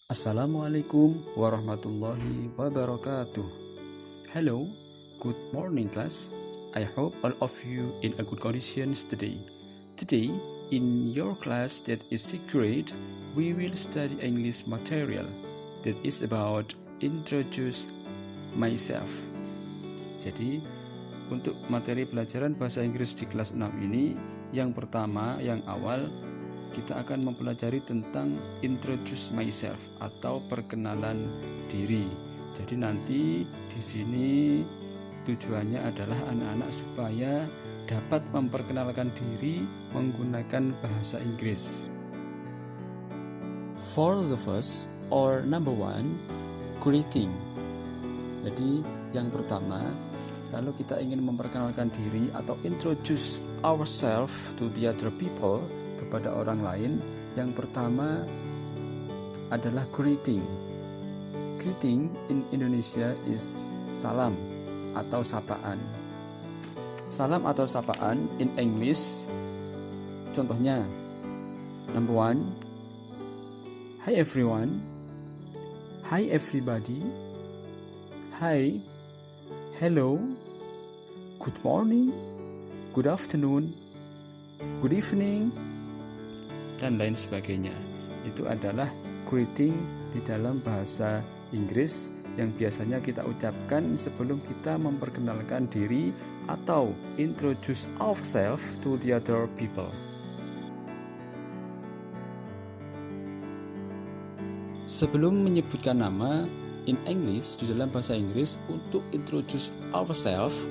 Assalamualaikum warahmatullahi wabarakatuh. Hello, good morning class. I hope all of you in a good conditions today. Today, in your class that is secret, we will study English material that is about introduce myself. Jadi, untuk materi pelajaran bahasa Inggris di kelas 6 ini, yang pertama, yang awal, kita akan mempelajari tentang introduce myself atau perkenalan diri. Jadi nanti di sini tujuannya adalah anak-anak supaya dapat memperkenalkan diri menggunakan bahasa Inggris. For the first or number one, greeting. Jadi yang pertama, kalau kita ingin memperkenalkan diri atau introduce ourselves to the other people, kepada orang lain, yang pertama adalah greeting. Greeting in Indonesia is salam atau sapaan. Salam atau sapaan in English, contohnya, number one, hi everyone, hi everybody, hi, hello, good morning, good afternoon, good evening, dan lain sebagainya. Itu adalah greeting di dalam bahasa Inggris yang biasanya kita ucapkan sebelum kita memperkenalkan diri atau introduce ourselves to the other people. Sebelum menyebutkan nama in English di dalam bahasa Inggris untuk introduce ourselves,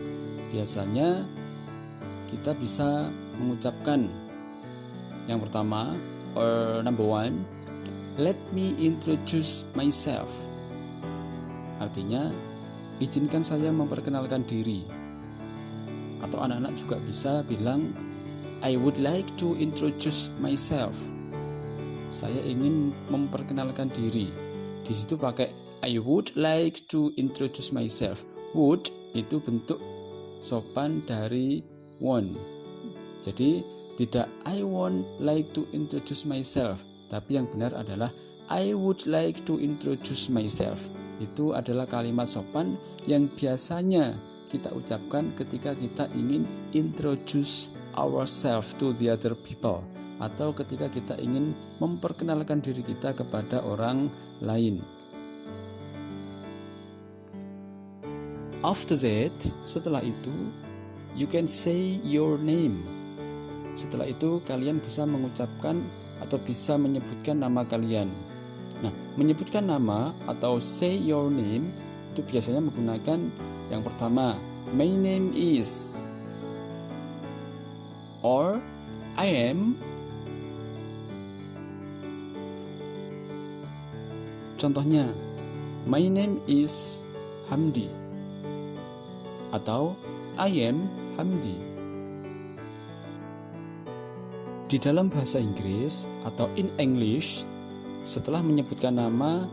biasanya kita bisa mengucapkan yang pertama, or number one, let me introduce myself. Artinya, izinkan saya memperkenalkan diri. Atau anak-anak juga bisa bilang, I would like to introduce myself. Saya ingin memperkenalkan diri. Di situ pakai I would like to introduce myself. Would itu bentuk sopan dari want. Jadi tidak I want like to introduce myself, tapi yang benar adalah I would like to introduce myself. Itu adalah kalimat sopan yang biasanya kita ucapkan ketika kita ingin introduce ourselves to the other people, atau ketika kita ingin memperkenalkan diri kita kepada orang lain. After that, setelah itu, you can say your name. Setelah itu kalian bisa mengucapkan atau bisa menyebutkan nama kalian. Nah, menyebutkan nama atau say your name itu biasanya menggunakan yang pertama, my name is, or I am. Contohnya, my name is Hamdi atau I am Hamdi. Di dalam bahasa Inggris atau in English, setelah menyebutkan nama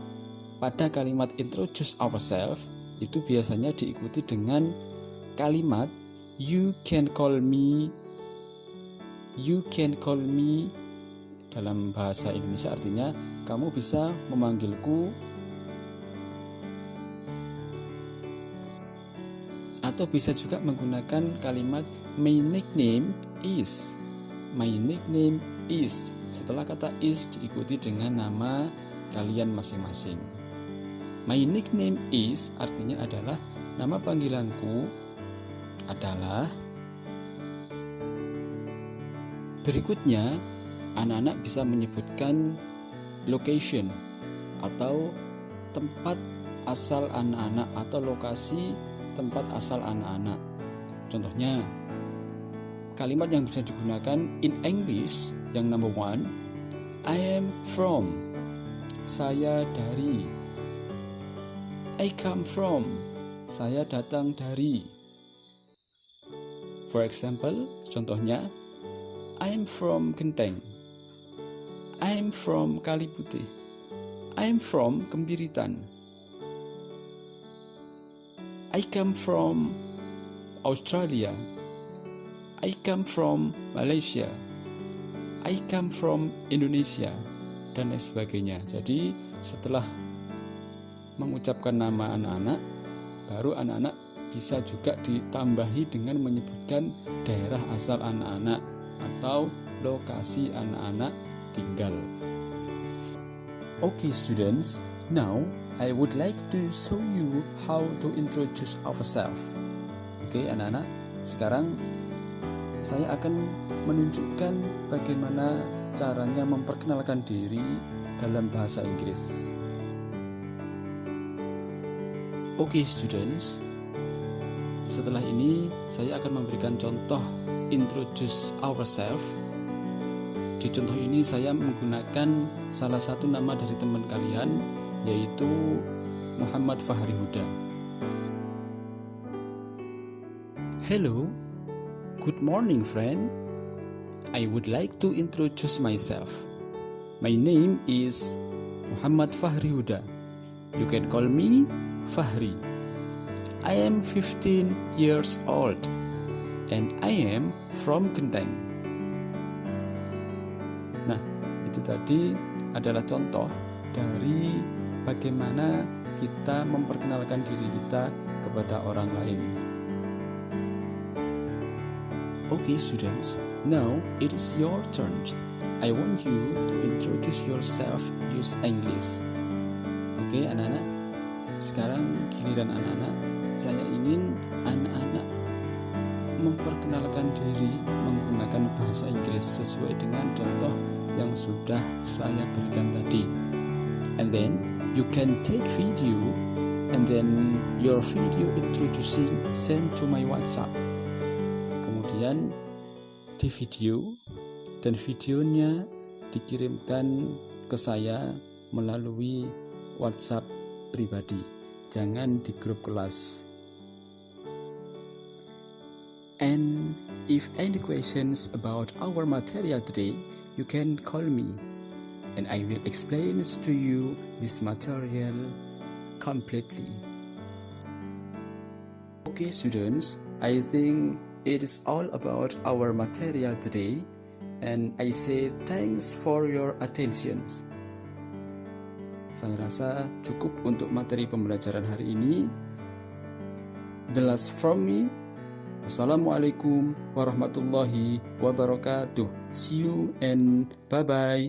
pada kalimat introduce ourselves, itu biasanya diikuti dengan kalimat you can call me. You can call me dalam bahasa Indonesia artinya kamu bisa memanggilku, atau bisa juga menggunakan kalimat my nickname is. My nickname is. Setelah kata is diikuti dengan nama kalian masing-masing. My nickname is artinya adalah nama panggilanku adalah. Berikutnya, anak-anak bisa menyebutkan location atau tempat asal anak-anak atau lokasi tempat asal anak-anak. Contohnya, kalimat yang bisa digunakan in English yang number one, I am from. Saya dari. I come from. Saya datang dari. For example, contohnya, I am from Genteng. I am from Kaliputih. I am from Kembiritan. I come from Australia. I come from Malaysia. I come from Indonesia. dan lain sebagainya. Jadi setelah mengucapkan nama anak-anak, baru anak-anak bisa juga ditambahi dengan menyebutkan daerah asal anak-anak atau lokasi anak-anak tinggal. Okay students, now I would like to show you how to introduce ourselves. Oke anak-anak, sekarang saya akan menunjukkan bagaimana caranya memperkenalkan diri dalam bahasa Inggris. Oke students, setelah ini saya akan memberikan contoh introduce ourselves. Di contoh ini saya menggunakan salah satu nama dari teman kalian, yaitu Muhammad Fahri Huda. Hello, good morning friend. I would like to introduce myself. My name is Muhammad Fahri Huda. You can call me Fahri. I am 15 years old and I am from Genteng. Nah, itu tadi adalah contoh dari bagaimana kita memperkenalkan diri kita kepada orang lain. Okay students, now it is your turn. I want you to introduce yourself use English. Oke anak-anak, sekarang giliran anak-anak. Saya ingin anak-anak memperkenalkan diri menggunakan bahasa Inggris sesuai dengan contoh yang sudah saya berikan tadi. And then you can take video and then your video introducing send to my WhatsApp. Kemudian di video dan videonya dikirimkan ke saya melalui WhatsApp pribadi, jangan di grup kelas. And if any questions about our material today, you can call me and I will explain to you this material completely. Okay students, I think it is all about our material today and I say thanks for your attention. Saya rasa cukup untuk materi pembelajaran hari ini. The last from me. Assalamualaikum warahmatullahi wabarakatuh. See you and bye-bye.